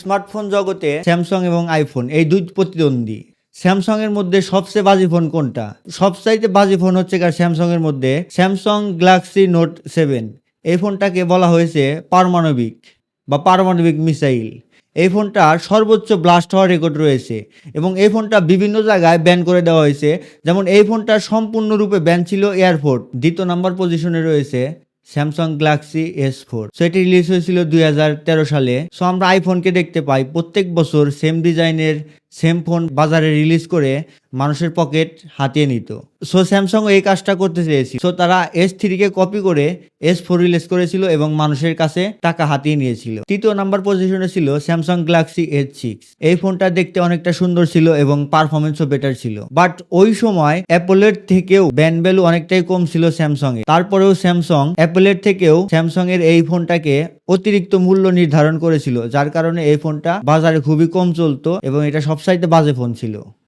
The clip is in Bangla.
স্মার্টফোন জগতে স্যামসাং এবং আইফোন এই দুই প্রতিদ্বন্দ্বী। স্যামসাং এর মধ্যে সবচেয়ে বাজি ফোন কোনটা? সবচাইতে বাজি ফোন হচ্ছে স্যামসাং এর মধ্যে স্যামসাং গ্যালাক্সি নোট 7। এই ফোনটাকে বলা হয়েছে পারমাণবিক মিসাইল। এই ফোনটার সর্বোচ্চ ব্লাস্ট হওয়ার রেকর্ড রয়েছে এবং এই ফোনটা বিভিন্ন জায়গায় ব্যান করে দেওয়া হয়েছে। যেমন এই ফোনটা সম্পূর্ণরূপে ব্যান ছিল এয়ারপোর্ট। দ্বিতীয় নাম্বার পজিশনে রয়েছে স্যামসাং গ্যালাক্সি S4। সো এটি রিলিজ হয়েছিল 2013 সালে। সো আমরা আইফোনকে দেখতে পাই প্রত্যেক বছর সেম ডিজাইনের সেম ফোন বাজারে রিলিজ করে মানুষের পকেট হাতিয়ে নিত। সো স্যামসাং এই কাজটা করতে চেয়েছিল। সো তারা S3 কে কপি করে S4 রিলিজ করেছিল এবং মানুষের কাছে টাকা হাতিয়ে নিয়েছিল। তৃতীয় নাম্বার পজিশনে ছিল স্যামসাং গ্যালাক্সি S6। এই ফোনটা দেখতে অনেকটা সুন্দর ছিল এবং পারফরমেন্সও বেটার ছিল। বাট ওই সময় অ্যাপলের থেকেও ব্র্যান্ড ভ্যালু অনেকটাই কম ছিল স্যামসাং এর। তারপরেও স্যামসাং অ্যাপলের থেকেও স্যামসাং এর এই ফোনটাকে অতিরিক্ত মূল্য নির্ধারণ করেছিল, যার কারণে এই ফোনটা বাজারে খুবই কম চলতো এবং এটা সবচাইতে বাজে ফোন ছিল।